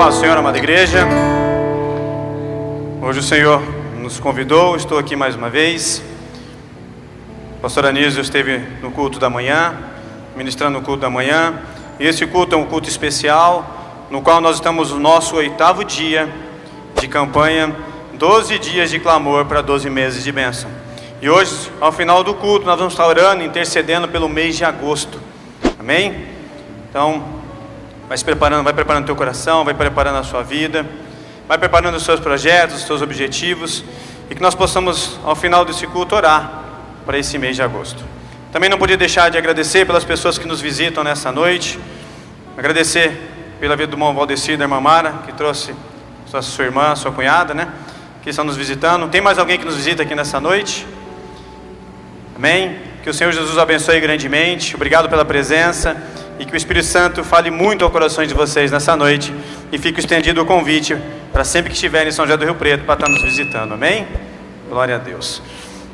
Paz do Senhor, amada igreja. Hoje o Senhor nos convidou, estou aqui mais uma vez. O pastor Anísio esteve no culto da manhã, ministrando no culto da manhã. E esse culto é um culto especial, no qual nós estamos no nosso 8º dia de campanha, 12 dias de clamor para 12 meses de bênção. E hoje, ao final do culto, nós vamos estar orando, intercedendo pelo mês de agosto. Amém? Então, vai preparando o teu coração, vai preparando a sua vida, vai preparando os seus projetos, os seus objetivos, e que nós possamos, ao final desse culto, orar para esse mês de agosto. Também não podia deixar de agradecer pelas pessoas que nos visitam nessa noite, agradecer pela vida do irmão Valdeci e da irmã Mara, que trouxe sua irmã, sua cunhada, né, que estão nos visitando. Tem mais alguém que nos visita aqui nessa noite? Amém? Que o Senhor Jesus abençoe grandemente, obrigado pela presença, e que o Espírito Santo fale muito ao coração de vocês nessa noite, e fique estendido o convite para sempre que estiverem em São José do Rio Preto para estar nos visitando. Amém? Glória a Deus.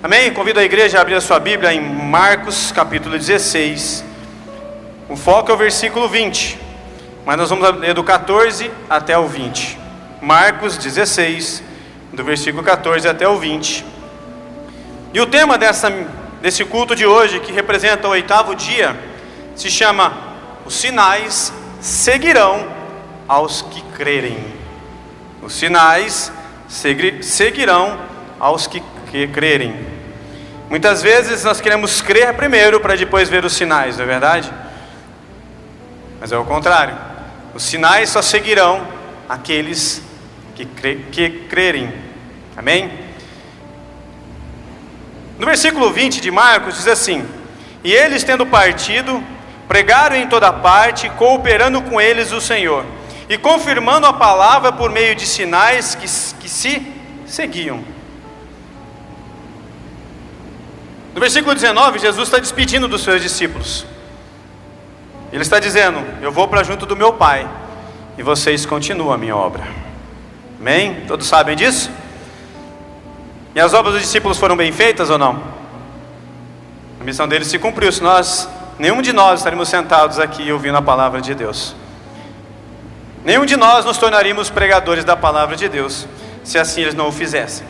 Amém? Convido a igreja a abrir a sua Bíblia em Marcos capítulo 16. O foco é o versículo 20, mas nós vamos ler do 14 até o 20. Marcos 16, do versículo 14 até o 20. E o tema desse culto de hoje, que representa o 8º dia, se chama: os sinais seguirão aos que crerem. Os sinais seguirão aos que crerem. Muitas vezes nós queremos crer primeiro para depois ver os sinais, não é verdade? Mas é o contrário. Os sinais só seguirão aqueles que crerem. Amém? No versículo 20 de Marcos diz assim: e eles, tendo partido, pregaram em toda parte, cooperando com eles o Senhor, e confirmando a palavra por meio de sinais que se seguiam. No versículo 19, Jesus está despedindo dos seus discípulos. Ele está dizendo: eu vou para junto do meu Pai, e vocês continuam a minha obra. Amém? Todos sabem disso? E as obras dos discípulos foram bem feitas ou não? A missão deles se cumpriu, senão nenhum de nós estaríamos sentados aqui ouvindo a palavra de Deus. Nenhum de nós nos tornaríamos pregadores da palavra de Deus, se assim eles não o fizessem.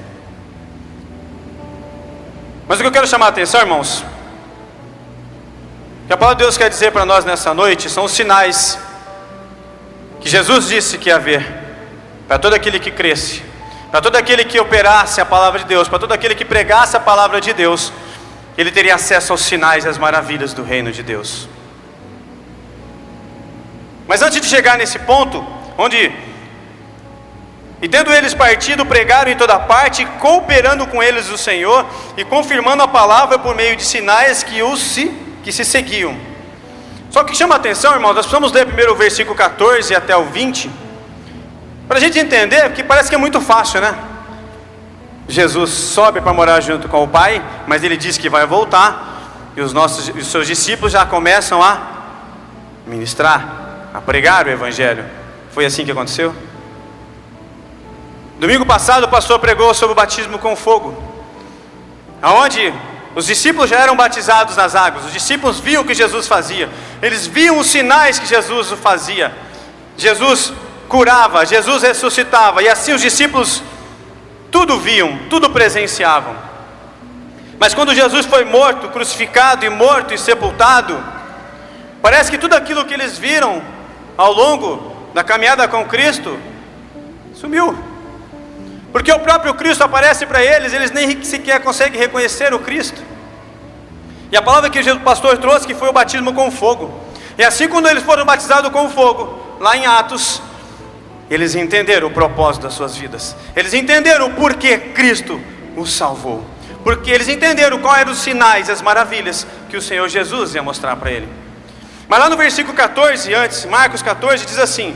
Mas o que eu quero chamar a atenção, irmãos, que a palavra de Deus quer dizer para nós nessa noite, são os sinais que Jesus disse que ia haver, para todo aquele que cresce, para todo aquele que operasse a palavra de Deus, para todo aquele que pregasse a palavra de Deus, ele teria acesso aos sinais e às maravilhas do reino de Deus. Mas antes de chegar nesse ponto, e tendo eles partido, pregaram em toda parte, cooperando com eles o Senhor, e confirmando a palavra por meio de sinais que se seguiam. Só que chama a atenção, irmãos, nós precisamos ler primeiro o versículo 14 até o 20, para a gente entender, porque parece que é muito fácil, né? Jesus sobe para morar junto com o Pai, mas ele diz que vai voltar, e os seus discípulos já começam a ministrar, a pregar o Evangelho. Foi assim que aconteceu? Domingo passado o pastor pregou sobre o batismo com fogo, aonde os discípulos já eram batizados nas águas. Os discípulos viam o que Jesus fazia, eles viam os sinais que Jesus fazia. Jesus curava, Jesus ressuscitava, e assim os discípulos tudo viam, tudo presenciavam. Mas quando Jesus foi morto, crucificado e morto e sepultado, parece que tudo aquilo que eles viram ao longo da caminhada com Cristo sumiu. Porque o próprio Cristo aparece para eles, eles nem sequer conseguem reconhecer o Cristo. E a palavra que o pastor trouxe, que foi o batismo com fogo. E assim, quando eles foram batizados com fogo, lá em Atos, eles entenderam o propósito das suas vidas. Eles entenderam o porquê Cristo os salvou. Porque eles entenderam quais eram os sinais, as maravilhas que o Senhor Jesus ia mostrar para ele. Mas lá no versículo 14, antes, Marcos 14, diz assim: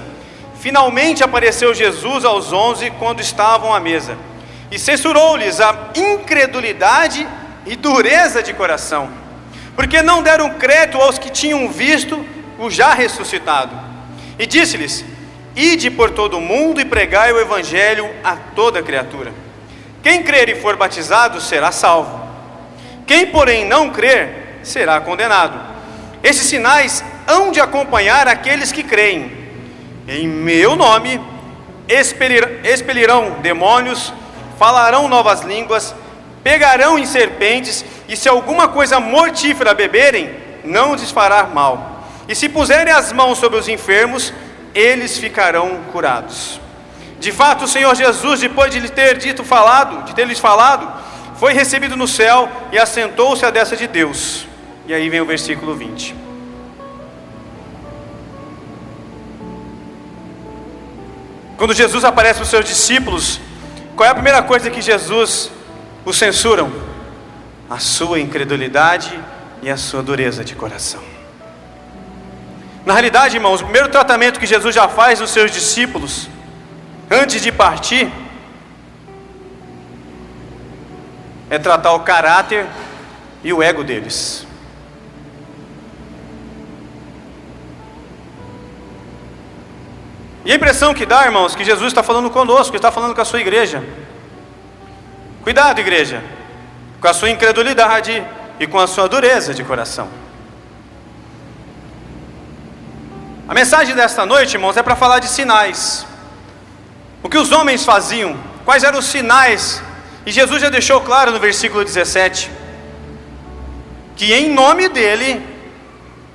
finalmente apareceu Jesus aos 11 quando estavam à mesa, e censurou-lhes a incredulidade e dureza de coração, porque não deram crédito aos que tinham visto o já ressuscitado. E disse-lhes: ide por todo o mundo e pregai o Evangelho a toda criatura. Quem crer e for batizado será salvo. Quem, porém, não crer será condenado. Esses sinais hão de acompanhar aqueles que creem. Em meu nome expelirão demônios, falarão novas línguas, pegarão em serpentes, e se alguma coisa mortífera beberem, não lhes fará mal. E se puserem as mãos sobre os enfermos, eles ficarão curados. De fato, o Senhor Jesus, depois de lhes ter falado, foi recebido no céu e assentou-se à destra de Deus. E aí vem o versículo 20. Quando Jesus aparece para os seus discípulos, qual é a primeira coisa que Jesus os censuram? A sua incredulidade e a sua dureza de coração. Na realidade, irmãos, o primeiro tratamento que Jesus já faz nos seus discípulos, antes de partir, é tratar o caráter e o ego deles. E a impressão que dá, irmãos, que Jesus está falando conosco, está falando com a sua igreja. Cuidado, igreja, com a sua incredulidade e com a sua dureza de coração. A mensagem desta noite, irmãos, é para falar de sinais. O que os homens faziam, quais eram os sinais? E Jesus já deixou claro no versículo 17, que em nome dele,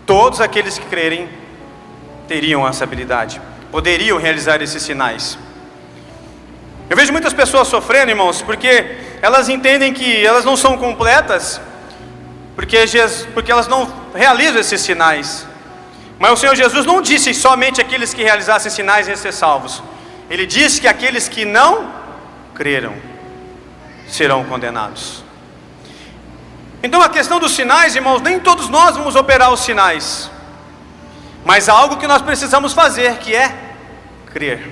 todos aqueles que crerem, teriam essa habilidade, poderiam realizar esses sinais. Eu vejo muitas pessoas sofrendo, irmãos, porque elas entendem que elas não são completas, porque elas não realizam esses sinais. Mas o Senhor Jesus não disse somente aqueles que realizassem sinais iam ser salvos. Ele disse que aqueles que não creram serão condenados. Então a questão dos sinais, irmãos, nem todos nós vamos operar os sinais, mas há algo que nós precisamos fazer, que é crer.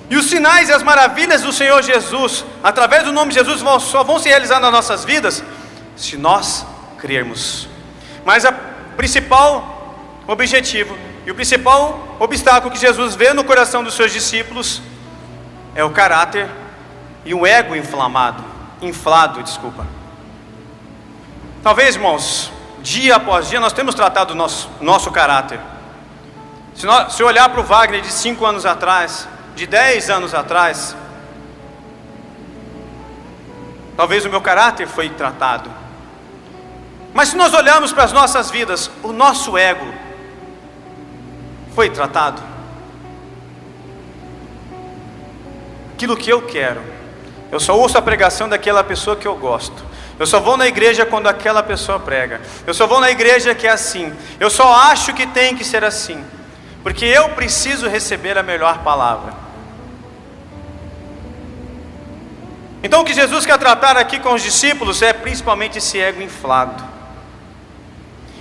E os sinais e as maravilhas do Senhor Jesus, através do nome de Jesus, só vão se realizar nas nossas vidas, se nós crermos. Mas o principal objetivo e o principal obstáculo que Jesus vê no coração dos seus discípulos é o caráter e o ego inflado. Talvez, irmãos, dia após dia nós temos tratado o nosso caráter. Se eu olhar para o Wagner de 5 anos atrás, de 10 anos atrás, talvez o meu caráter foi tratado. Mas se nós olharmos para as nossas vidas, o nosso ego foi tratado. Aquilo que eu quero, eu só ouço a pregação daquela pessoa que eu gosto, eu só vou na igreja quando aquela pessoa prega, eu só vou na igreja que é assim, eu só acho que tem que ser assim, porque eu preciso receber a melhor palavra. Então o que Jesus quer tratar aqui com os discípulos é principalmente esse ego inflado.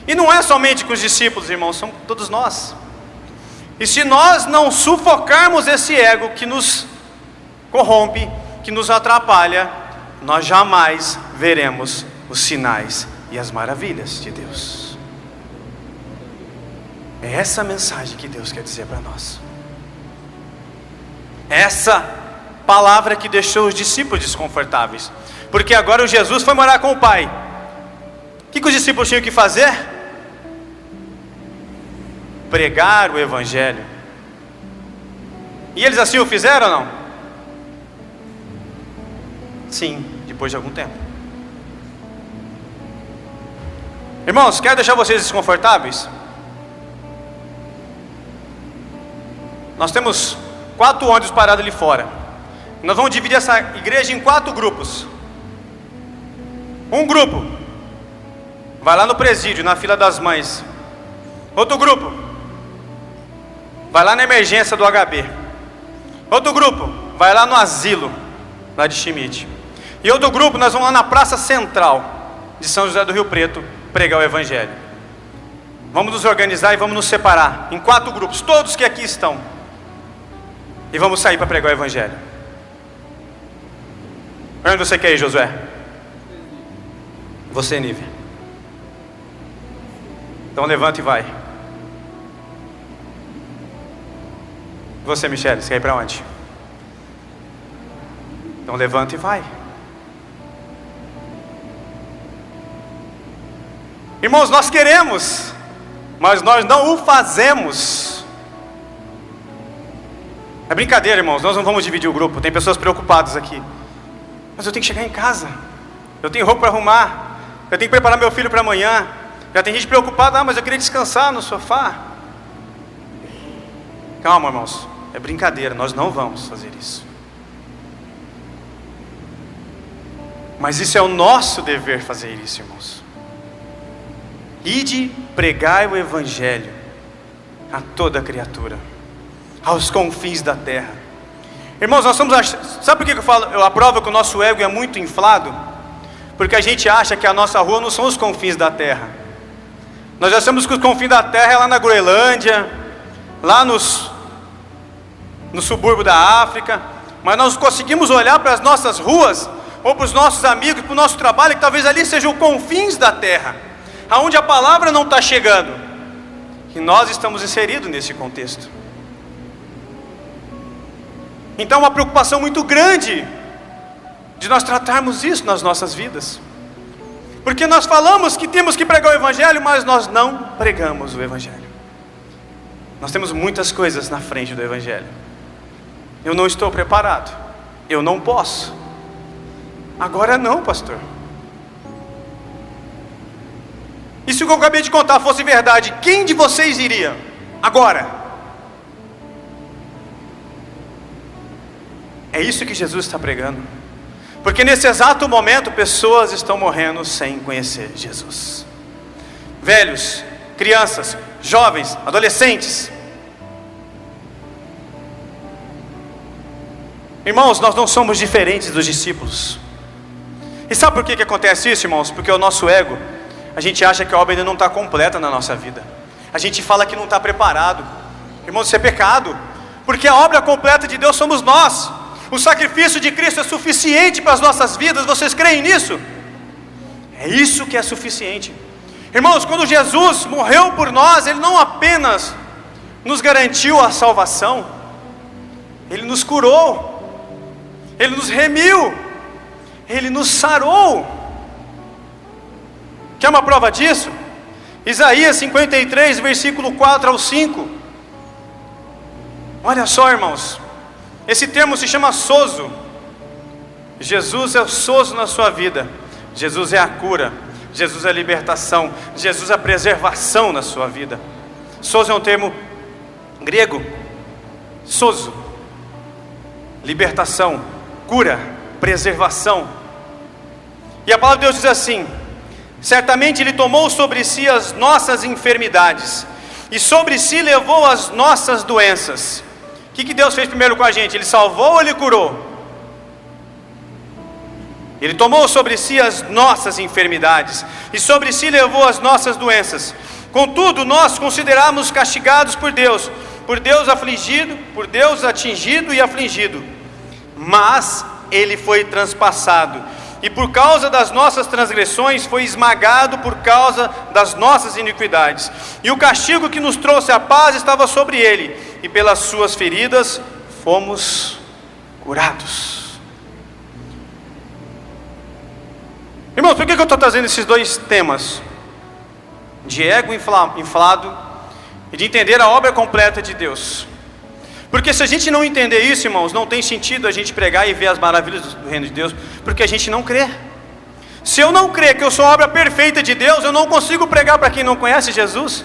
E não é somente com os discípulos, irmãos, são todos nós. E se nós não sufocarmos esse ego que nos corrompe, que nos atrapalha, nós jamais veremos os sinais e as maravilhas de Deus. É essa a mensagem que Deus quer dizer para nós. Essa palavra que deixou os discípulos desconfortáveis, porque agora o Jesus foi morar com o Pai. O que os discípulos tinham que fazer? Pregar o Evangelho. E eles assim o fizeram ou não? Sim, depois de algum tempo. Irmãos, quero deixar vocês desconfortáveis? Nós temos 4 ônibus parados ali fora. Nós vamos dividir essa igreja em 4 grupos. Um grupo vai lá no presídio, na fila das mães. Outro grupo vai lá na emergência do HB. Outro grupo vai lá no asilo, lá de Schmidt. E outro grupo nós vamos lá na praça central de São José do Rio Preto pregar o Evangelho. Vamos nos organizar e vamos nos separar em 4 grupos, todos que aqui estão, e vamos sair para pregar o Evangelho. Onde você quer ir, Josué? Você, Nívia. Então levanta e vai. Você, Michele, você quer ir para onde? Então levanta e vai. Irmãos, nós queremos, mas nós não o fazemos. É brincadeira, irmãos, nós não vamos dividir o grupo, tem pessoas preocupadas aqui. Mas eu tenho que chegar em casa, eu tenho roupa para arrumar, eu tenho que preparar meu filho para amanhã. Já tem gente preocupada, mas eu queria descansar no sofá. Calma, irmãos, é brincadeira, nós não vamos fazer isso. Mas isso é o nosso dever fazer isso, irmãos. Ide, pregai o Evangelho a toda criatura, aos confins da terra. Irmãos, nós somos sabe por que eu aprovo que o nosso ego é muito inflado? Porque a gente acha que a nossa rua não são os confins da terra. Nós já sabemos que os confins da terra é lá na Groenlândia, lá no subúrbio da África. Mas nós conseguimos olhar para as nossas ruas, ou para os nossos amigos, para o nosso trabalho, que talvez ali sejam os confins da terra, aonde a palavra não está chegando, e nós estamos inseridos nesse contexto. Então uma preocupação muito grande de nós tratarmos isso nas nossas vidas, porque nós falamos que temos que pregar o Evangelho, mas nós não pregamos o Evangelho. Nós temos muitas coisas na frente do Evangelho. Eu não estou preparado, eu não posso. Agora não, pastor. E se o que eu acabei de contar fosse verdade, quem de vocês iria agora? É isso que Jesus está pregando. Porque nesse exato momento, pessoas estão morrendo sem conhecer Jesus. Velhos, crianças, jovens, adolescentes. Irmãos, nós não somos diferentes dos discípulos. E sabe por que acontece isso, irmãos? Porque o nosso ego, a gente acha que a obra ainda não está completa na nossa vida. A gente fala que não está preparado. Irmãos, isso é pecado. Porque a obra completa de Deus somos nós. O sacrifício de Cristo é suficiente para as nossas vidas. Vocês creem nisso? É isso que é suficiente. Irmãos, quando Jesus morreu por nós, Ele não apenas nos garantiu a salvação, Ele nos curou, Ele nos remiu, Ele nos sarou. Quer uma prova disso? Isaías 53, versículo 4 ao 5. Olha só, irmãos, esse termo se chama sozo. Jesus é o sozo na sua vida. Jesus é a cura, Jesus é a libertação, Jesus é a preservação na sua vida. Sozo é um termo grego. Sozo, libertação, cura, preservação. E a palavra de Deus diz assim: certamente Ele tomou sobre si as nossas enfermidades, e sobre si levou as nossas doenças. O que Deus fez primeiro com a gente? Ele salvou ou Ele curou? Ele tomou sobre si as nossas enfermidades, e sobre si levou as nossas doenças. Contudo, nós consideramos castigados por Deus afligido, por Deus atingido e afligido. Mas Ele foi transpassado, e por causa das nossas transgressões foi esmagado por causa das nossas iniquidades. E o castigo que nos trouxe a paz estava sobre Ele, e pelas suas feridas fomos curados. Irmãos, por que eu estou trazendo esses dois temas? De ego inflado e de entender a obra completa de Deus. Porque se a gente não entender isso, irmãos, não tem sentido a gente pregar e ver as maravilhas do reino de Deus, porque a gente não crê. Se eu não crer que eu sou a obra perfeita de Deus, eu não consigo pregar para quem não conhece Jesus.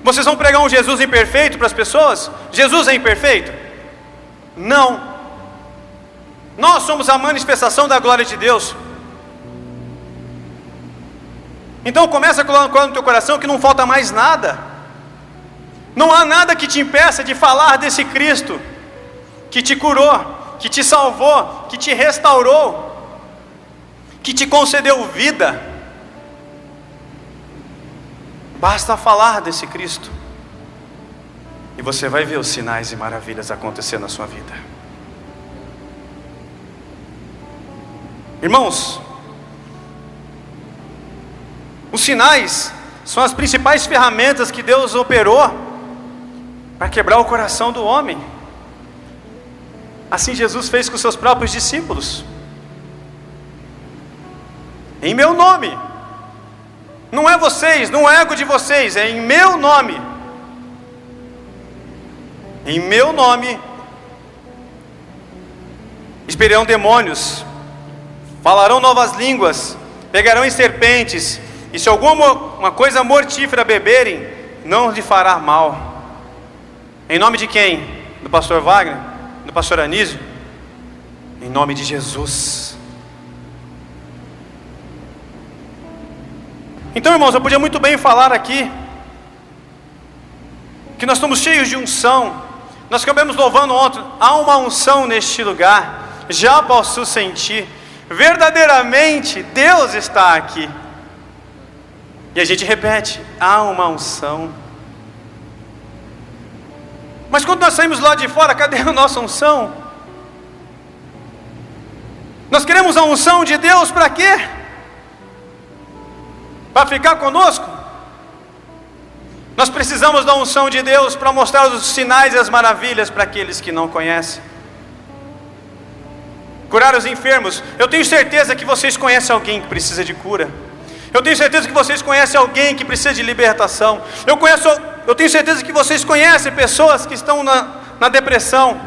Vocês vão pregar um Jesus imperfeito para as pessoas? Jesus é imperfeito? Não. Nós somos a manifestação da glória de Deus. Então começa colocando no teu coração que não falta mais nada. Não há nada que te impeça de falar desse Cristo que te curou, que te salvou, que te restaurou, que te concedeu vida. Basta falar desse Cristo e você vai ver os sinais e maravilhas acontecer na sua vida. Irmãos, os sinais são as principais ferramentas que Deus operou para quebrar o coração do homem. Assim Jesus fez com seus próprios discípulos. Em meu nome. Não é vocês, não é ego de vocês, é em meu nome. Em meu nome expelirão demônios, falarão novas línguas, pegarão em serpentes, e se alguma coisa mortífera beberem, não lhe fará mal. Em nome de quem? Do pastor Wagner? Do pastor Anísio? Em nome de Jesus. Então, irmãos, eu podia muito bem falar aqui que nós estamos cheios de unção. Nós acabamos louvando ontem, há uma unção neste lugar, já posso sentir, verdadeiramente Deus está aqui. E a gente repete, há uma unção. Mas quando nós saímos lá de fora, cadê a nossa unção? Nós queremos a unção de Deus para quê? Para ficar conosco? Nós precisamos da unção de Deus para mostrar os sinais e as maravilhas para aqueles que não conhecem. Curar os enfermos. Eu tenho certeza que vocês conhecem alguém que precisa de cura. Eu tenho certeza que vocês conhecem alguém que precisa de libertação. Eu tenho certeza que vocês conhecem pessoas que estão na depressão,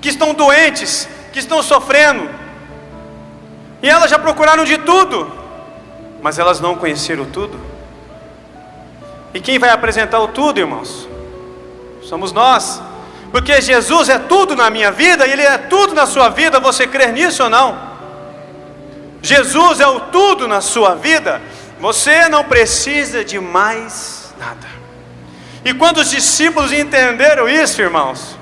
que estão doentes, que estão sofrendo. E elas já procuraram de tudo, mas elas não conheceram tudo. E quem vai apresentar o tudo, irmãos? Somos nós. Porque Jesus é tudo na minha vida, e Ele é tudo na sua vida. Você crê nisso ou não? Jesus é o tudo na sua vida. Você não precisa de mais nada. E quando os discípulos entenderam isso, irmãos,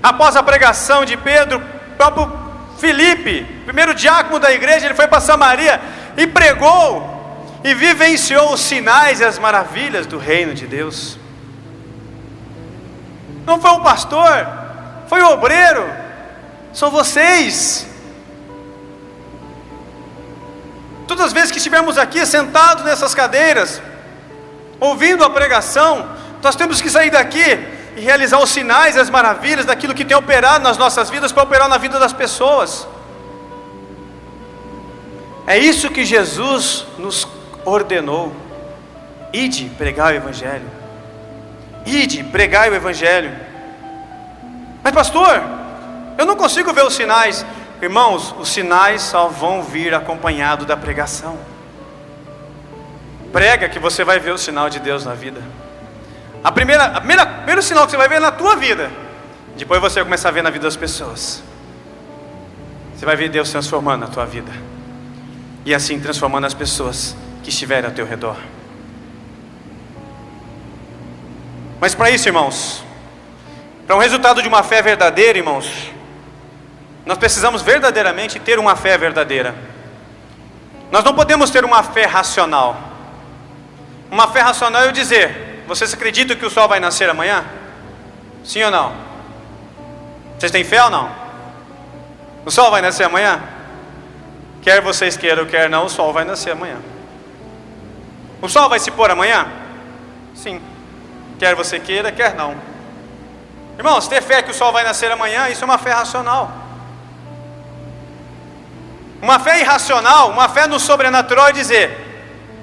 após a pregação de Pedro, o próprio Filipe, primeiro diácono da igreja, ele foi para Samaria e pregou e vivenciou os sinais e as maravilhas do reino de Deus. Não foi o pastor, foi o obreiro, são vocês. Todas as vezes que estivermos aqui sentados nessas cadeiras, ouvindo a pregação, nós temos que sair daqui e realizar os sinais e as maravilhas daquilo que tem operado nas nossas vidas, para operar na vida das pessoas. É isso que Jesus nos ordenou. Ide pregar o Evangelho. Ide pregar o Evangelho. Mas pastor, eu não consigo ver os sinais. Irmãos, os sinais só vão vir acompanhado da pregação. Prega que você vai ver o sinal de Deus na vida. Primeiro sinal que você vai ver é na tua vida. Depois você vai começar a ver na vida das pessoas. Você vai ver Deus transformando a tua vida. E assim transformando as pessoas que estiverem ao teu redor. Mas para isso, irmãos, para um resultado de uma fé verdadeira, irmãos, nós precisamos verdadeiramente ter uma fé verdadeira. Nós não podemos ter uma fé racional. Uma fé racional é eu dizer: vocês acreditam que o sol vai nascer amanhã? Sim ou não? Vocês têm fé ou não? O sol vai nascer amanhã? Quer vocês queiram, quer não, o sol vai nascer amanhã. O sol vai se pôr amanhã? Sim. Quer você queira, quer não. Irmãos, ter fé que o sol vai nascer amanhã, isso é uma fé racional. Uma fé irracional, uma fé no sobrenatural é dizer: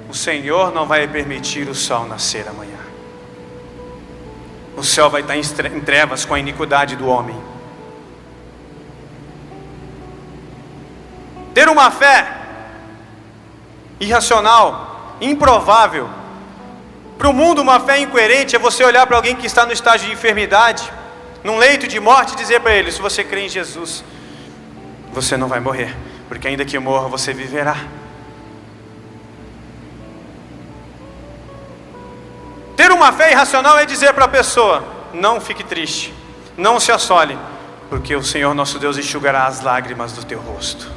o Senhor não vai permitir o sol nascer amanhã. O céu vai estar em trevas com a iniquidade do homem. Ter uma fé irracional, improvável. Para o mundo, uma fé incoerente é você olhar para alguém que está no estágio de enfermidade, num leito de morte, e dizer para ele: se você crê em Jesus, você não vai morrer, porque ainda que morra, você viverá. Ter uma fé irracional é dizer para a pessoa: não fique triste, não se assole, porque o Senhor nosso Deus enxugará as lágrimas do teu rosto.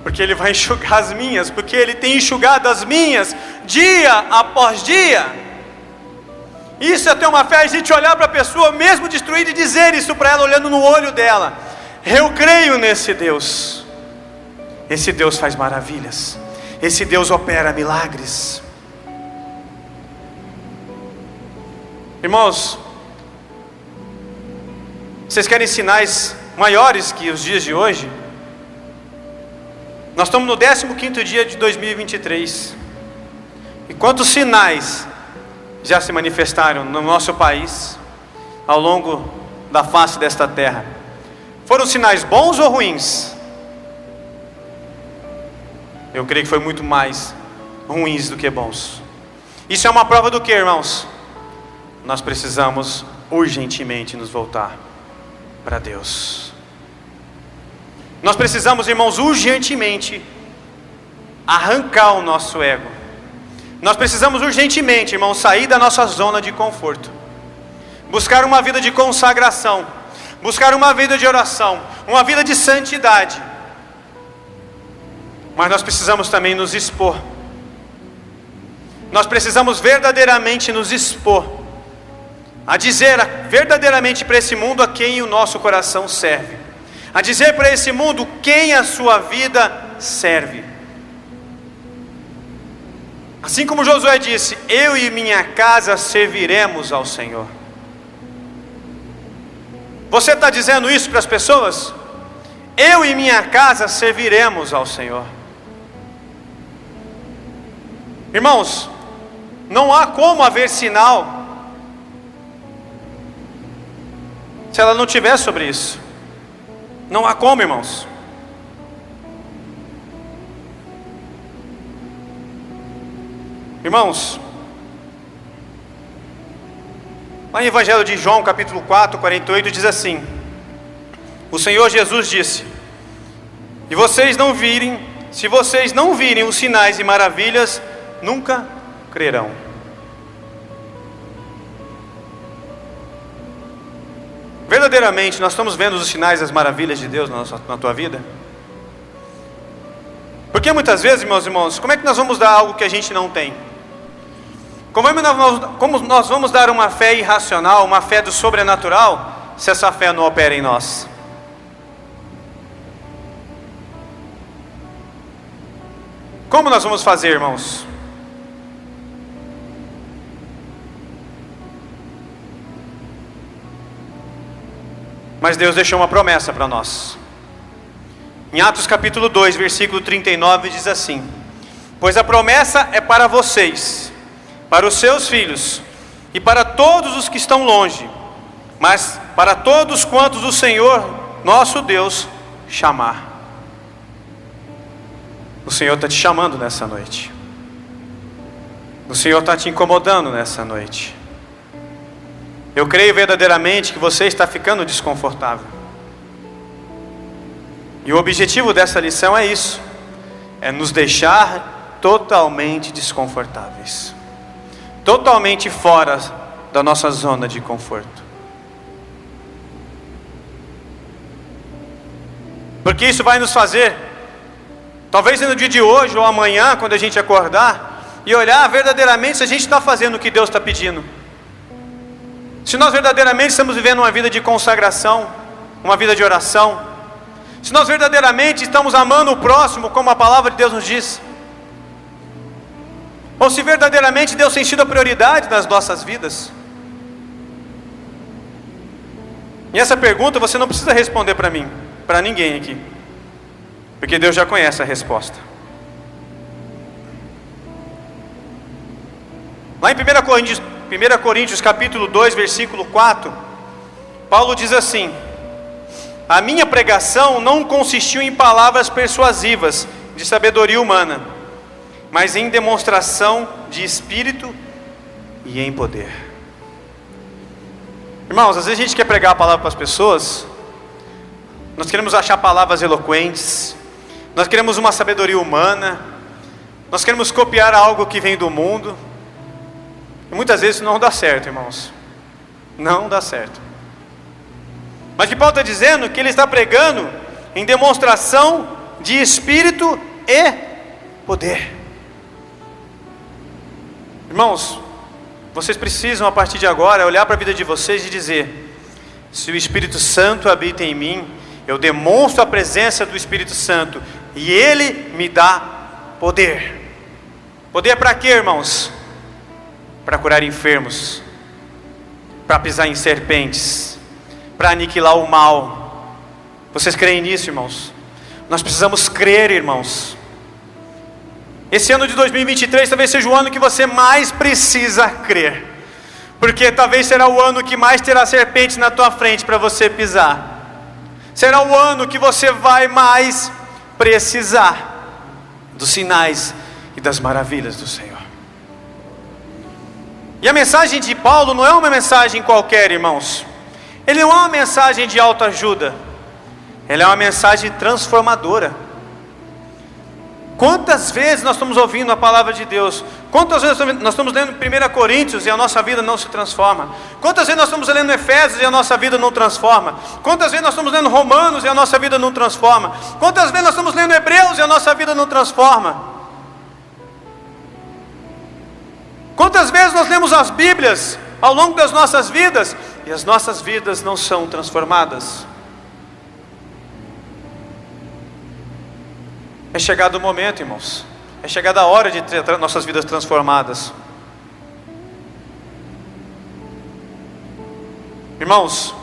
Porque Ele vai enxugar as minhas, porque Ele tem enxugado as minhas, dia após dia. Isso é ter uma fé, a gente olhar para a pessoa, mesmo destruída, e dizer isso para ela, olhando no olho dela: eu creio nesse Deus. Esse Deus faz maravilhas, esse Deus opera milagres. Irmãos, vocês querem sinais maiores que os dias de hoje? Nós estamos no 15º dia de 2023. E quantos sinais já se manifestaram no nosso país ao longo da face desta terra. Foram sinais bons ou ruins? Eu creio que foi muito mais ruins do que bons. Isso é uma prova do que, irmãos? Nós precisamos urgentemente nos voltar para Deus. Nós precisamos, irmãos, urgentemente arrancar o nosso ego. Nós precisamos urgentemente, irmãos, sair da nossa zona de conforto. Buscar uma vida de consagração. Buscar uma vida de oração. Uma vida de santidade. Mas nós precisamos também nos expor. Nós precisamos verdadeiramente nos expor. A dizer verdadeiramente para esse mundo a quem o nosso coração serve. A dizer para esse mundo quem a sua vida serve. Assim como Josué disse: eu e minha casa serviremos ao Senhor. Você está dizendo isso para as pessoas? Eu e minha casa serviremos ao Senhor. Irmãos, não há como haver sinal se ela não tiver sobre isso. Não há como, irmãos. Irmãos, lá em Evangelho de João, capítulo 4, 48, diz assim: o Senhor Jesus disse: e vocês não virem, se vocês não virem os sinais e maravilhas, nunca crerão. Verdadeiramente nós estamos vendo os sinais e as maravilhas de Deus na tua vida? Porque muitas vezes, meus irmãos, como é que nós vamos dar algo que a gente não tem? Como nós vamos dar uma fé irracional, uma fé do sobrenatural, se essa fé não opera em nós? Como nós vamos fazer, irmãos? Mas Deus deixou uma promessa para nós. Em Atos capítulo 2, versículo 39, diz assim: pois a promessa é para vocês, para os seus filhos, e para todos os que estão longe, mas para todos quantos o Senhor, nosso Deus, chamar. O Senhor está te chamando nessa noite. O Senhor está te incomodando nessa noite. Eu creio verdadeiramente que você está ficando desconfortável. E o objetivo dessa lição é isso: é nos deixar totalmente desconfortáveis, totalmente fora da nossa zona de conforto. Porque isso vai nos fazer, talvez no dia de hoje ou amanhã, quando a gente acordar e olhar verdadeiramente se a gente está fazendo o que Deus está pedindo. Se nós verdadeiramente estamos vivendo uma vida de consagração, uma vida de oração, se nós verdadeiramente estamos amando o próximo como a palavra de Deus nos diz, ou se verdadeiramente Deus tem sido a prioridade nas nossas vidas. E essa pergunta você não precisa responder para mim, para ninguém aqui, porque Deus já conhece a resposta. Lá em 1 Coríntios capítulo 2, versículo 4, Paulo diz assim: a minha pregação não consistiu em palavras persuasivas de sabedoria humana, mas em demonstração de espírito e em poder. Irmãos, às vezes a gente quer pregar a palavra para as pessoas, nós queremos achar palavras eloquentes, nós queremos uma sabedoria humana, nós queremos copiar algo que vem do mundo. E muitas vezes não dá certo, irmãos. Não dá certo. Mas que Paulo está dizendo que ele está pregando em demonstração de espírito e poder. Irmãos, vocês precisam a partir de agora olhar para a vida de vocês e dizer: se o Espírito Santo habita em mim, eu demonstro a presença do Espírito Santo e ele me dá poder. Poder para quê, irmãos? Para curar enfermos, para pisar em serpentes, para aniquilar o mal. Vocês creem nisso, irmãos? Nós precisamos crer, irmãos. Esse ano de 2023 talvez seja o ano que você mais precisa crer, Porque talvez será o ano que mais terá serpentes na tua frente para você pisar. Será o ano que você vai mais precisar dos sinais e das maravilhas do Senhor. E a mensagem de Paulo não é uma mensagem qualquer, irmãos. Ele não é uma mensagem de autoajuda. Ele é uma mensagem transformadora. Quantas vezes nós estamos ouvindo a palavra de Deus? Quantas vezes nós estamos lendo 1 Coríntios e a nossa vida não se transforma? Quantas vezes nós estamos lendo Efésios e a nossa vida não transforma? Quantas vezes nós estamos lendo Romanos e a nossa vida não transforma? Quantas vezes nós estamos lendo Hebreus e a nossa vida não transforma? Quantas vezes nós lemos as Bíblias ao longo das nossas vidas e as nossas vidas não são transformadas? É chegado o momento, irmãos. É chegada a hora de ter nossas vidas transformadas. Irmãos,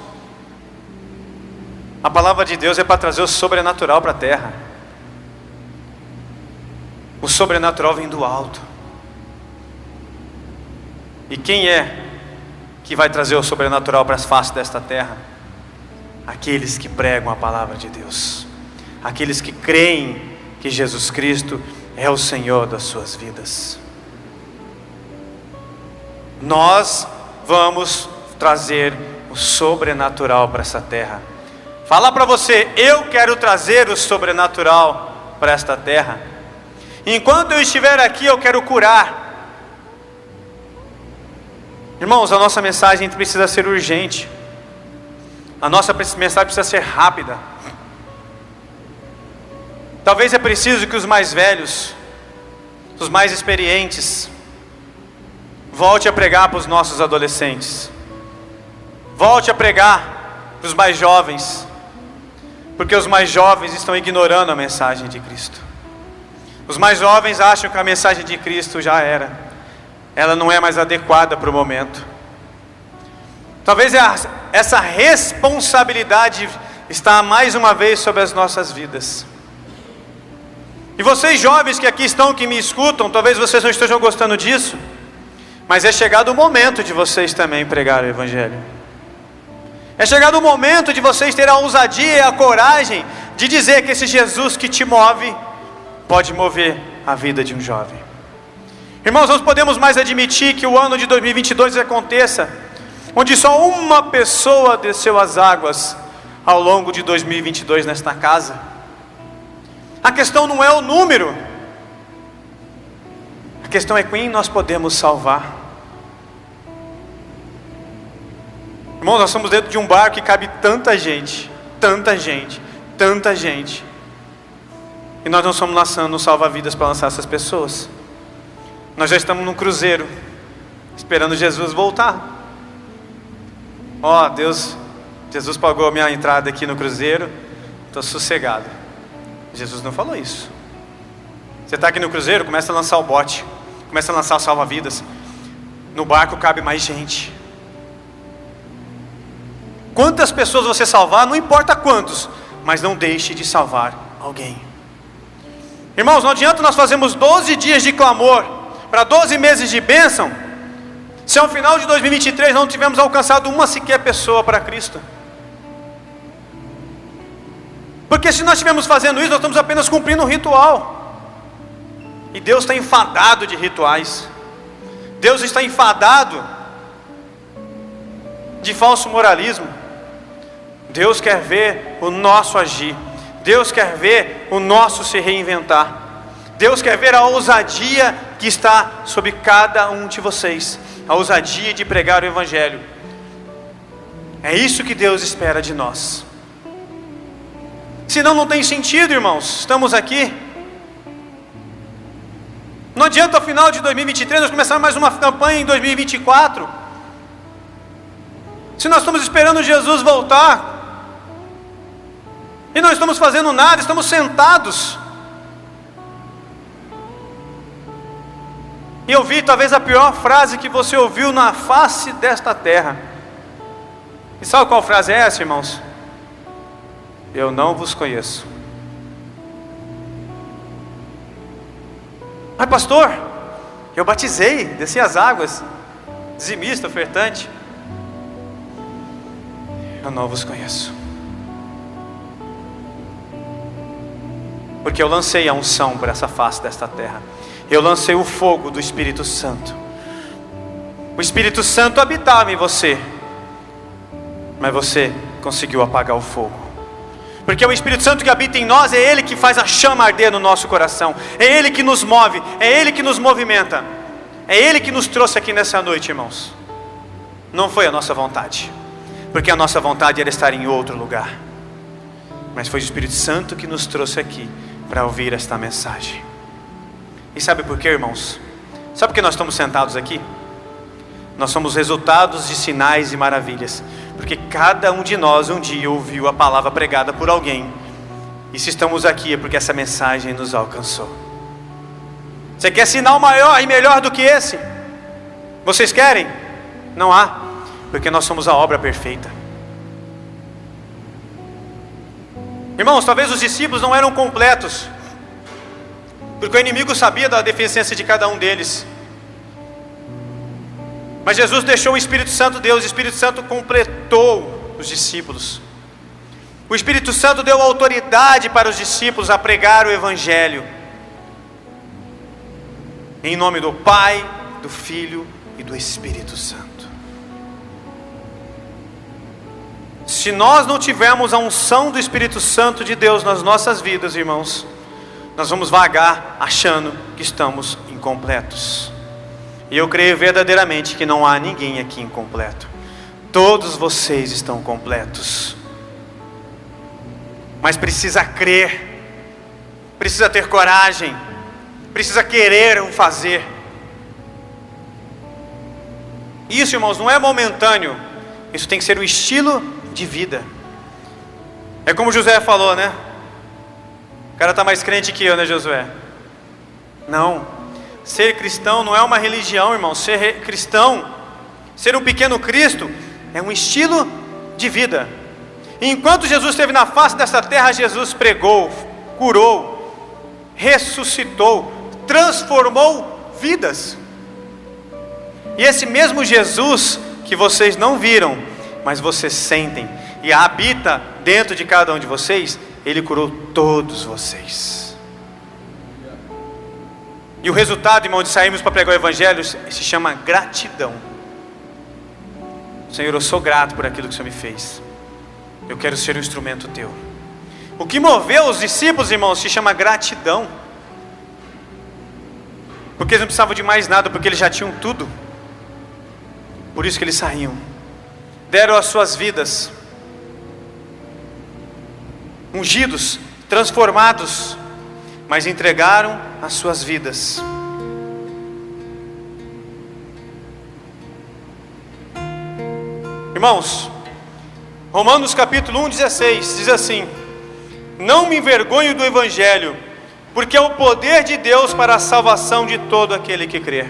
a palavra de Deus é para trazer o sobrenatural para a terra. O sobrenatural vem do alto. E quem é que vai trazer o sobrenatural para as faces desta terra? Aqueles que pregam a palavra de Deus. Aqueles que creem que Jesus Cristo é o Senhor das suas vidas. Nós vamos trazer o sobrenatural para essa terra. Fala para você, eu quero trazer o sobrenatural para esta terra. Enquanto eu estiver aqui, eu quero curar. Irmãos, a nossa mensagem precisa ser urgente. A nossa mensagem precisa ser rápida. Talvez é preciso que os mais velhos, os mais experientes, volte a pregar para os nossos adolescentes. Volte a pregar para os mais jovens. Porque os mais jovens estão ignorando a mensagem de Cristo. Os mais jovens acham que a mensagem de Cristo já era. Ela não é mais adequada para o momento. Talvez essa responsabilidade está mais uma vez sobre as nossas vidas. E vocês jovens que aqui estão, que me escutam, talvez vocês não estejam gostando disso, mas é chegado o momento de vocês também pregar o Evangelho. É chegado o momento de vocês terem a ousadia e a coragem de dizer que esse Jesus que te move, pode mover a vida de um jovem. Irmãos, nós podemos mais admitir que o ano de 2022 aconteça, onde só uma pessoa desceu as águas ao longo de 2022 nesta casa. A questão não é o número, a questão é quem nós podemos salvar. Irmãos, nós estamos dentro de um barco que cabe tanta gente, tanta gente, tanta gente, e nós não estamos lançando salva-vidas para lançar essas pessoas. Nós já estamos num cruzeiro, esperando Jesus voltar. Jesus pagou a minha entrada aqui no cruzeiro, estou sossegado. Jesus não falou isso. Você está aqui no cruzeiro, começa a lançar o bote, começa a lançar o salva-vidas. No barco cabe mais gente. Quantas pessoas você salvar, não importa quantos, mas não deixe de salvar alguém. Irmãos, não adianta nós fazermos 12 dias de clamor para 12 meses de bênção, se ao final de 2023 não tivermos alcançado uma sequer pessoa para Cristo. Porque se nós estivermos fazendo isso, nós estamos apenas cumprindo um ritual. E Deus está enfadado de rituais. Deus está enfadado de falso moralismo. Deus quer ver o nosso agir. Deus quer ver o nosso se reinventar. Deus quer ver a ousadia que está sobre cada um de vocês. A ousadia de pregar o Evangelho. É isso que Deus espera de nós. Senão não tem sentido, irmãos. Estamos aqui. Não adianta ao final de 2023 nós começarmos mais uma campanha em 2024. Se nós estamos esperando Jesus voltar e não estamos fazendo nada, estamos sentados. E eu vi talvez a pior frase que você ouviu na face desta terra. E sabe qual frase é essa, irmãos? Eu não vos conheço. Mas pastor, eu batizei, desci as águas. dizimista, ofertante, eu não vos conheço. Porque eu lancei a unção por essa face desta terra. Eu lancei o fogo do Espírito Santo. O Espírito Santo habitava em você, mas você conseguiu apagar o fogo. Porque o Espírito Santo que habita em nós, é Ele que faz a chama arder no nosso coração. É Ele que nos move, é Ele que nos movimenta. É Ele que nos trouxe aqui nessa noite, irmãos. Não foi a nossa vontade, porque a nossa vontade era estar em outro lugar. Mas foi o Espírito Santo que nos trouxe aqui para ouvir esta mensagem. E sabe por quê, irmãos? Sabe por que nós estamos sentados aqui? Nós somos resultados de sinais e maravilhas, porque cada um de nós um dia ouviu a palavra pregada por alguém. E se estamos aqui é porque essa mensagem nos alcançou. Você quer sinal maior e melhor do que esse? Vocês querem? Não há, porque nós somos a obra perfeita. Irmãos, talvez os discípulos não eram completos, porque o inimigo sabia da deficiência de cada um deles. Mas Jesus deixou o Espírito Santo Deus, o Espírito Santo completou os discípulos. O Espírito Santo deu autoridade para os discípulos a pregar o Evangelho. Em nome do Pai, do Filho e do Espírito Santo. Se nós não tivermos a unção do Espírito Santo de Deus nas nossas vidas, irmãos, nós vamos vagar achando que estamos incompletos. E eu creio verdadeiramente que não há ninguém aqui incompleto. Todos vocês estão completos. Mas precisa crer, precisa ter coragem, precisa querer o fazer. Isso, irmãos, não é momentâneo. Isso tem que ser o estilo de vida. É como Josué falou, né? O cara está mais crente que eu, né, Josué? Não. Ser cristão não é uma religião, irmão. Ser cristão, ser um pequeno Cristo, é um estilo de vida. E enquanto Jesus esteve na face dessa terra, Jesus pregou, curou, ressuscitou, transformou vidas. E esse mesmo Jesus que vocês não viram, mas vocês sentem e habita dentro de cada um de vocês, Ele curou todos vocês. E o resultado, irmão, de sairmos para pregar o Evangelho se chama gratidão. Senhor, eu sou grato por aquilo que o Senhor me fez. Eu quero ser um instrumento Teu. O que moveu os discípulos, irmãos, se chama gratidão. Porque eles não precisavam de mais nada, porque eles já tinham tudo. Por isso que eles saíam. Deram as suas vidas, ungidos, transformados, mas entregaram as suas vidas. Irmãos, Romanos capítulo 1:16 diz assim: não me envergonho do Evangelho, porque é o poder de Deus para a salvação de todo aquele que crê.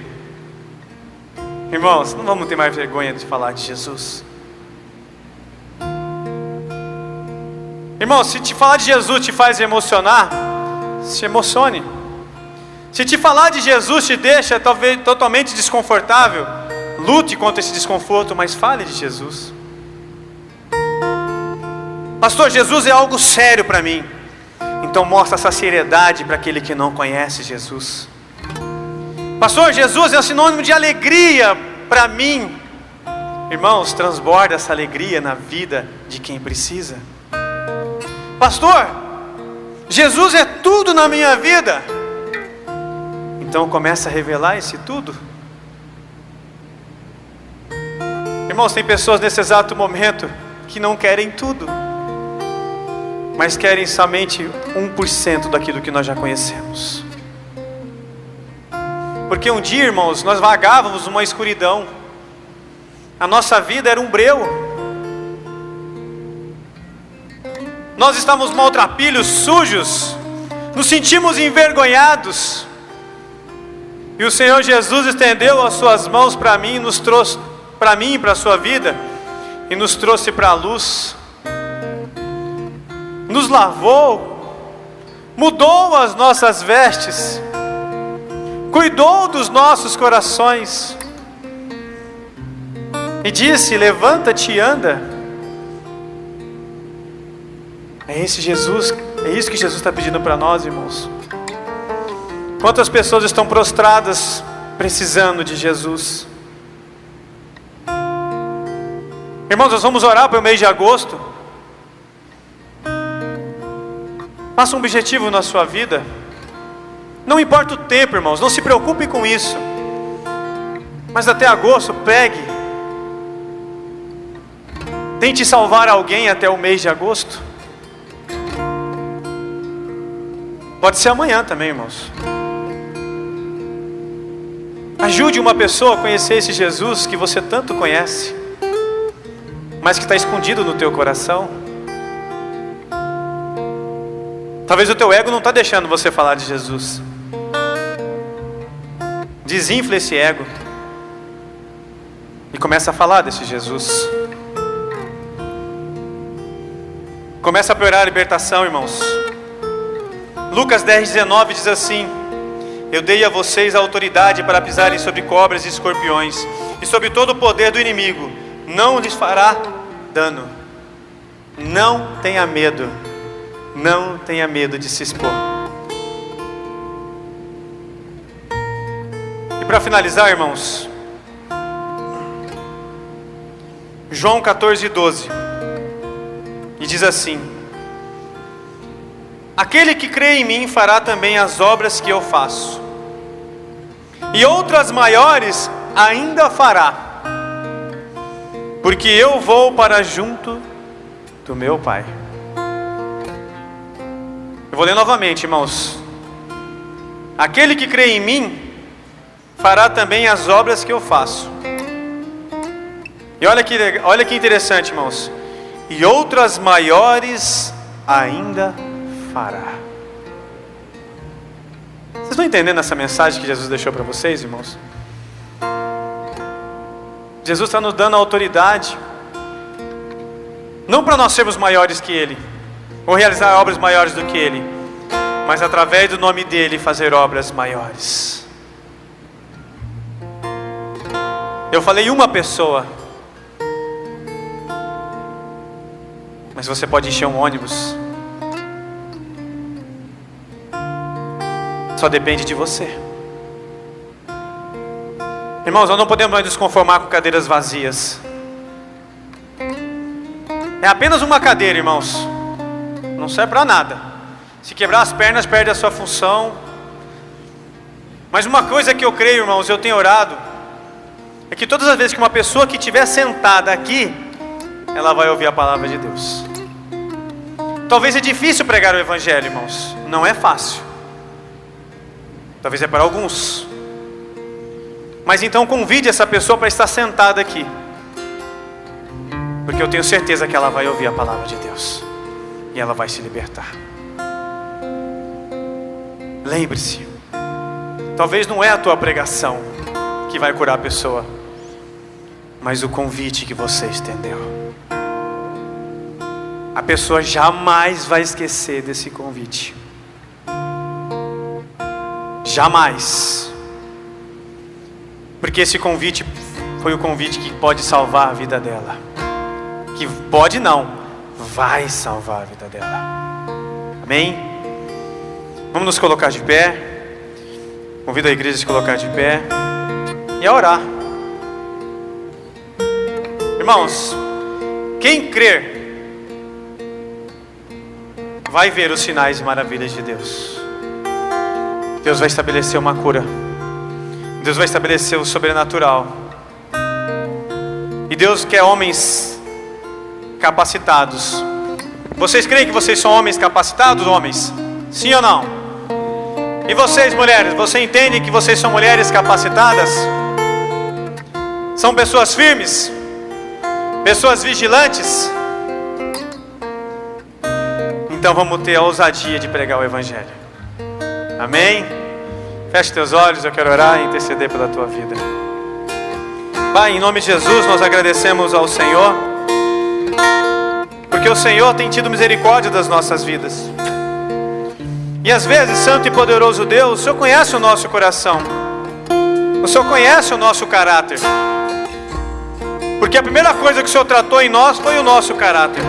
Irmãos, não vamos ter mais vergonha de falar de Jesus. Irmão, se te falar de Jesus te faz emocionar, se emocione. Se te falar de Jesus te deixa talvez totalmente desconfortável, lute contra esse desconforto, mas fale de Jesus. Pastor, Jesus é algo sério para mim. Então mostra essa seriedade para aquele que não conhece Jesus. Pastor, Jesus é um sinônimo de alegria para mim. Irmãos, transborda essa alegria na vida de quem precisa. Pastor, Jesus é tudo na minha vida. Então começa a revelar esse tudo. Irmãos, tem pessoas nesse exato momento que não querem tudo, mas querem somente 1% daquilo que nós já conhecemos. Porque um dia, irmãos, nós vagávamos numa escuridão. A nossa vida era um breu. Nós estávamos maltrapilhos, sujos, nos sentimos envergonhados. E o Senhor Jesus estendeu as suas mãos para mim, nos trouxe para mim e para a sua vida, e nos trouxe para a luz. Nos lavou, mudou as nossas vestes, cuidou dos nossos corações. e disse: levanta-te e anda. É esse Jesus, é isso que Jesus está pedindo para nós, irmãos. Quantas pessoas estão prostradas precisando de Jesus? Irmãos, nós vamos orar para o mês de agosto. Faça um objetivo na sua vida. Não importa o tempo, irmãos, não se preocupe com isso. Mas até agosto, pegue. Tente salvar alguém até o mês de agosto. Pode ser amanhã também, irmãos. Ajude uma pessoa a conhecer esse Jesus que você tanto conhece, mas que está escondido no teu coração. Talvez o teu ego não está deixando você falar de Jesus. Desinfla esse ego e começa a falar desse Jesus. Começa a piorar a libertação, irmãos. Lucas 10:19 diz assim: eu dei a vocês a autoridade para pisarem sobre cobras e escorpiões, e sobre todo o poder do inimigo, não lhes fará dano. Não tenha medo. Não tenha medo de se expor. E para finalizar, irmãos, João 14:12, e diz assim: aquele que crê em mim fará também as obras que eu faço, e outras maiores ainda fará, porque eu vou para junto do meu Pai. Eu vou ler novamente, irmãos. Aquele que crê em mim fará também as obras que eu faço. E olha que interessante, irmãos. E outras maiores ainda fará. Vocês estão entendendo essa mensagem que Jesus deixou para vocês, irmãos? Jesus está nos dando a autoridade, não para nós sermos maiores que Ele, ou realizar obras maiores do que Ele, mas através do nome dEle fazer obras maiores. Eu falei uma pessoa, mas você pode encher um ônibus. Só depende de você. Irmãos, nós não podemos mais nos conformar com cadeiras vazias. É apenas uma cadeira, irmãos. Não serve para nada. Se quebrar as pernas, perde a sua função. Mas uma coisa que eu creio, irmãos, eu tenho orado, é que todas as vezes que uma pessoa que estiver sentada aqui, ela vai ouvir a palavra de Deus. Talvez é difícil pregar o Evangelho, irmãos. Não é fácil. Talvez é para alguns. Mas então convide essa pessoa para estar sentada aqui, porque eu tenho certeza que ela vai ouvir a palavra de Deus e ela vai se libertar. Lembre-se, talvez não é a tua pregação que vai curar a pessoa, mas o convite que você estendeu. A pessoa jamais vai esquecer desse convite. Jamais. Porque esse convite foi o convite que pode salvar a vida dela. Que pode não, vai salvar a vida dela. Amém? Vamos nos colocar de pé. Convido a igreja a se colocar de pé e a orar. Irmãos, quem crer vai ver os sinais e maravilhas de Deus. Deus vai estabelecer uma cura. Deus vai estabelecer o sobrenatural. E Deus quer homens capacitados. Vocês creem que vocês são homens capacitados, homens? Sim ou não? E vocês, mulheres, você entende que vocês são mulheres capacitadas? São pessoas firmes? Pessoas vigilantes? Então vamos ter a ousadia de pregar o Evangelho. Amém? Feche teus olhos, eu quero orar e interceder pela tua vida. Pai, em nome de Jesus, nós agradecemos ao Senhor, porque o Senhor tem tido misericórdia das nossas vidas. E às vezes, santo e poderoso Deus, o Senhor conhece o nosso coração. O Senhor conhece o nosso caráter. Porque a primeira coisa que o Senhor tratou em nós foi o nosso caráter.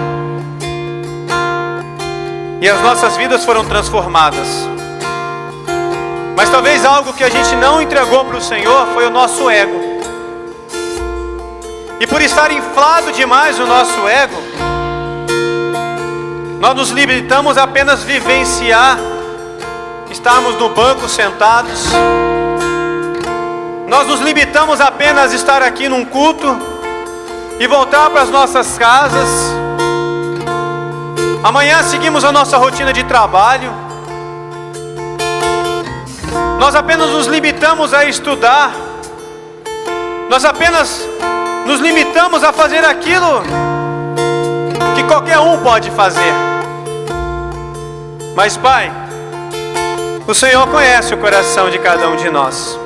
E as nossas vidas foram transformadas. Mas talvez algo que a gente não entregou para o Senhor foi o nosso ego. E por estar inflado demais o nosso ego, nós nos limitamos a apenas vivenciar, estarmos no banco sentados. Nós nos limitamos a apenas estar aqui num culto e voltar para as nossas casas. Amanhã seguimos a nossa rotina de trabalho. Nós apenas nos limitamos a estudar. Nós apenas nos limitamos a fazer aquilo que qualquer um pode fazer. Mas, Pai, o Senhor conhece o coração de cada um de nós.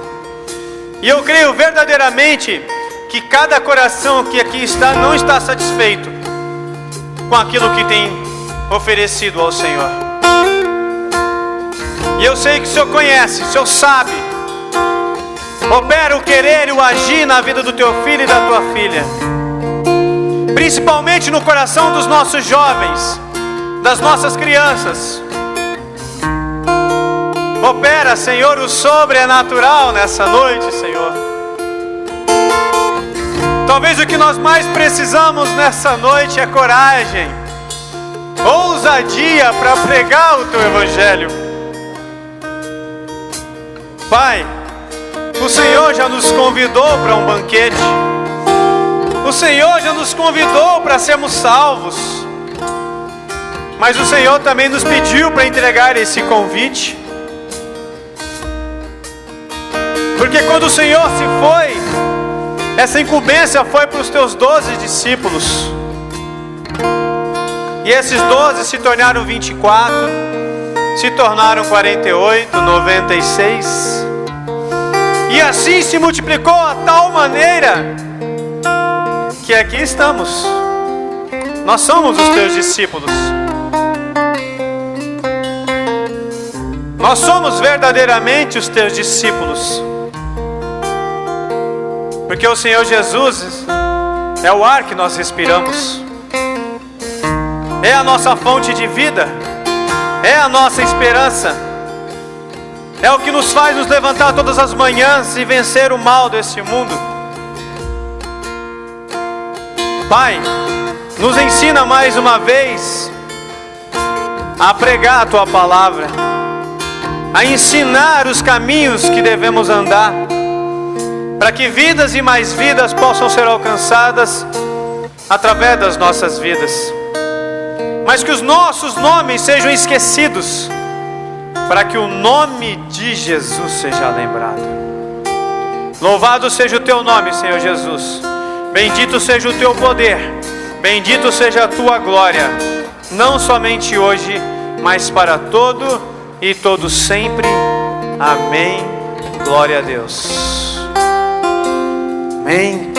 E eu creio verdadeiramente que cada coração que aqui está não está satisfeito com aquilo que tem oferecido ao Senhor. E eu sei que o Senhor conhece, o Senhor sabe. Opera o querer e o agir na vida do teu filho e da tua filha. Principalmente no coração dos nossos jovens, das nossas crianças. Opera, Senhor, o sobrenatural nessa noite, Senhor. Talvez o que nós mais precisamos nessa noite é coragem, ousadia para pregar o teu evangelho. Pai, o Senhor já nos convidou para um banquete. O Senhor já nos convidou para sermos salvos. Mas o Senhor também nos pediu para entregar esse convite. Porque quando o Senhor se foi, essa incumbência foi para os teus 12 discípulos. E esses 12 se tornaram 24, se tornaram 48, 96. E assim se multiplicou a tal maneira que aqui estamos. Nós somos os teus discípulos. Nós somos verdadeiramente os teus discípulos. Porque o Senhor Jesus é o ar que nós respiramos. É a nossa fonte de vida. É a nossa esperança. É o que nos faz nos levantar todas as manhãs e vencer o mal desse mundo. Pai, nos ensina mais uma vez a pregar a tua palavra, a ensinar os caminhos que devemos andar, para que vidas e mais vidas possam ser alcançadas através das nossas vidas. Mas que os nossos nomes sejam esquecidos, para que o nome de Jesus seja lembrado. Louvado seja o teu nome, Senhor Jesus. Bendito seja o teu poder. Bendito seja a tua glória. Não somente hoje, mas para todo e todo sempre. Amém. Glória a Deus. Amém.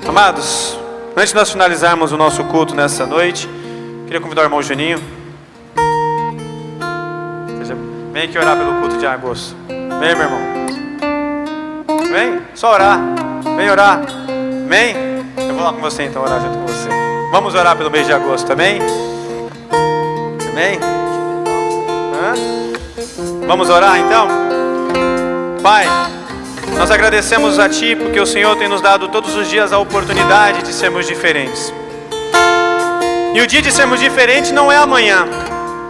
Amados, antes de nós finalizarmos o nosso culto nessa noite, queria convidar o irmão Juninho. Vem aqui orar pelo culto de agosto. Vem, meu irmão. Vem, só orar. Vem orar. Vem. Eu vou lá com você então, orar junto com você. Vamos orar pelo mês de agosto, amém? Amém? Vamos orar então? Pai, nós agradecemos a Ti porque o Senhor tem nos dado todos os dias a oportunidade de sermos diferentes. E o dia de sermos diferentes não é amanhã.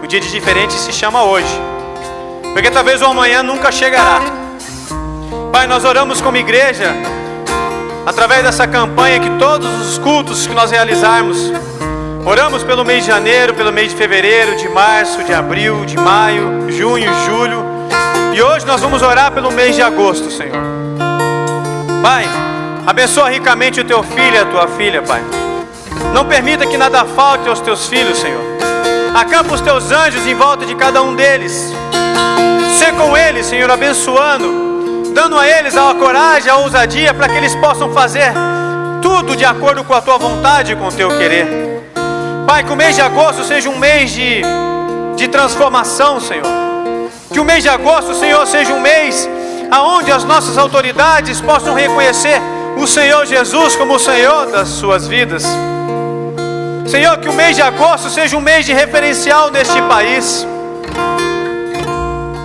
O dia de diferente se chama hoje. Porque talvez o amanhã nunca chegará. Pai, nós oramos como igreja, através dessa campanha, que todos os cultos que nós realizarmos, oramos pelo mês de janeiro, pelo mês de fevereiro, de março, de abril, de maio, junho, julho. E hoje nós vamos orar pelo mês de agosto, Senhor. Pai, abençoa ricamente o teu filho e a tua filha, Pai. Não permita que nada falte aos teus filhos, Senhor. Acampa os teus anjos em volta de cada um deles. Sê com eles, Senhor, abençoando, dando a eles a coragem, a ousadia, para que eles possam fazer tudo de acordo com a tua vontade e com o teu querer. Pai, que o mês de agosto seja um mês de transformação, Senhor. Que o mês de agosto, Senhor, seja um mês aonde as nossas autoridades possam reconhecer o Senhor Jesus como o Senhor das suas vidas. Senhor, que o mês de agosto seja um mês de referencial neste país.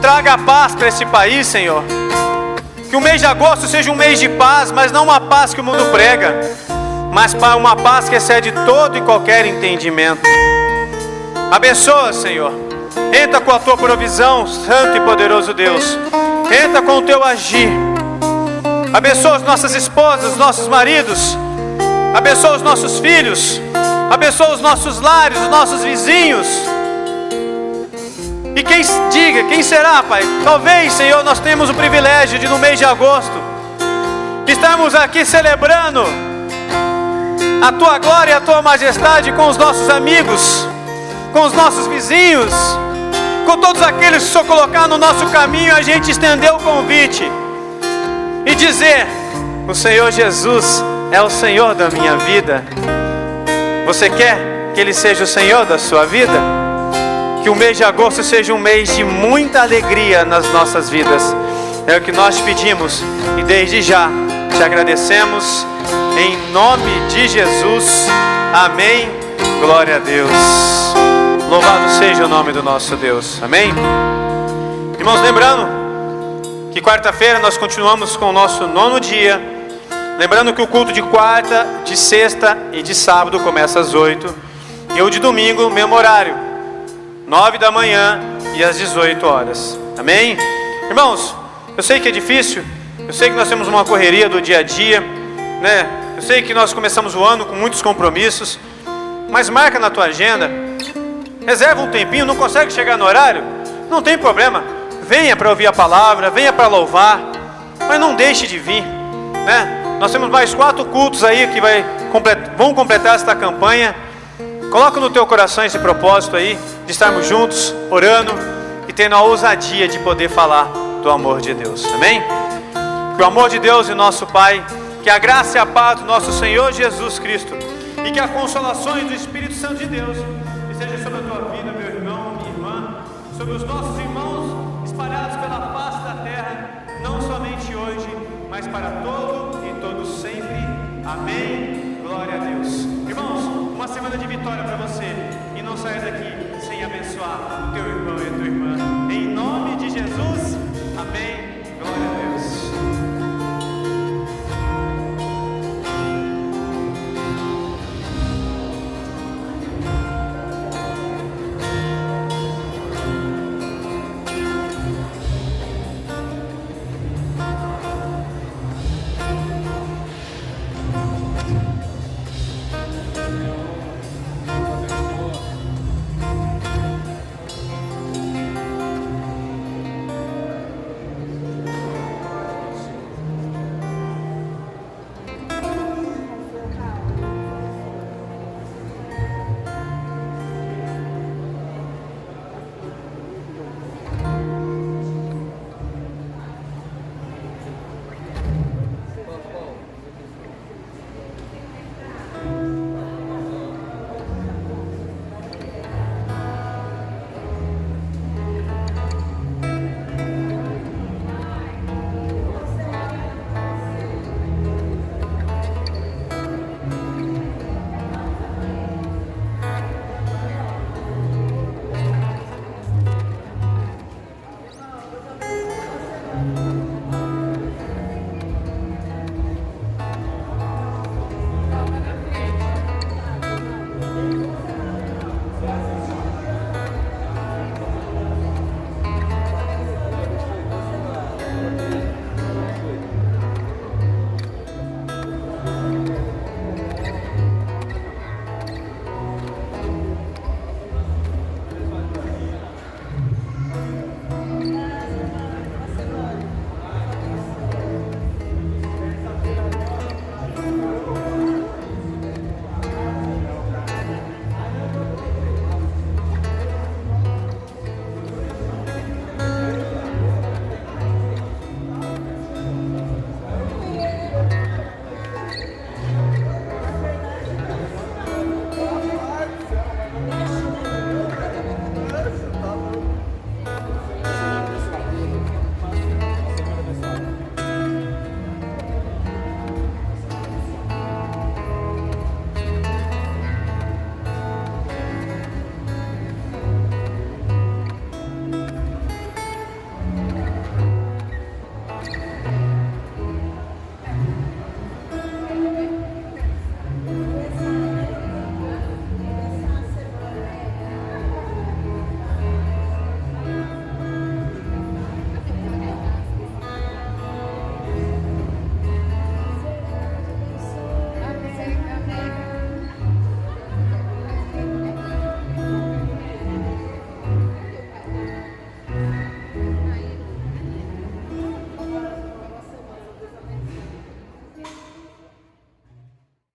Traga paz para esse país, Senhor. Que o mês de agosto seja um mês de paz, mas não uma paz que o mundo prega, mas uma paz que excede todo e qualquer entendimento. Abençoa, Senhor. Entra com a tua provisão, santo e poderoso Deus. Entra com o teu agir. Abençoa as nossas esposas, os nossos maridos. Abençoa os nossos filhos. Abençoa os nossos lares, os nossos vizinhos. E quem será, Pai? Talvez, Senhor, nós temos o privilégio de no mês de agosto estarmos aqui celebrando a Tua glória e a Tua majestade com os nossos amigos, com os nossos vizinhos, com todos aqueles que o Senhor colocar no nosso caminho. A gente estender o convite e dizer: o Senhor Jesus é o Senhor da minha vida. Você quer que Ele seja o Senhor da sua vida? Que o mês de agosto seja um mês de muita alegria nas nossas vidas. É o que nós pedimos e desde já te agradecemos. Em nome de Jesus. Amém. Glória a Deus. Louvado seja o nome do nosso Deus. Amém. Irmãos, lembrando que quarta-feira nós continuamos com o nosso 9º dia. Lembrando que o culto de quarta, de sexta e de sábado começa às 8. E o de domingo, mesmo horário, 9 da manhã e às 18 horas. Amém? Irmãos, eu sei que é difícil. Eu sei que nós temos uma correria do dia a dia, né? Eu sei que nós começamos o ano com muitos compromissos. Mas marca na tua agenda. Reserva um tempinho. Não consegue chegar no horário? Não tem problema. Venha para ouvir a palavra, venha para louvar. Mas não deixe de vir, né? Nós temos mais 4 cultos aí que vão completar esta campanha. Coloca no teu coração esse propósito aí, de estarmos juntos, orando e tendo a ousadia de poder falar do amor de Deus. Amém? Que o amor de Deus e nosso Pai, que a graça e a paz do nosso Senhor Jesus Cristo e que as consolações do Espírito Santo de Deus esteja sobre a tua vida, meu irmão, minha irmã, sobre os nossos irmãos espalhados pela face da terra, não somente hoje, mas para todo e todos sempre. Amém. Glória a Deus. Irmãos, uma semana de vitória para você. E não saia daqui sem abençoar o teu irmão e a tua irmã.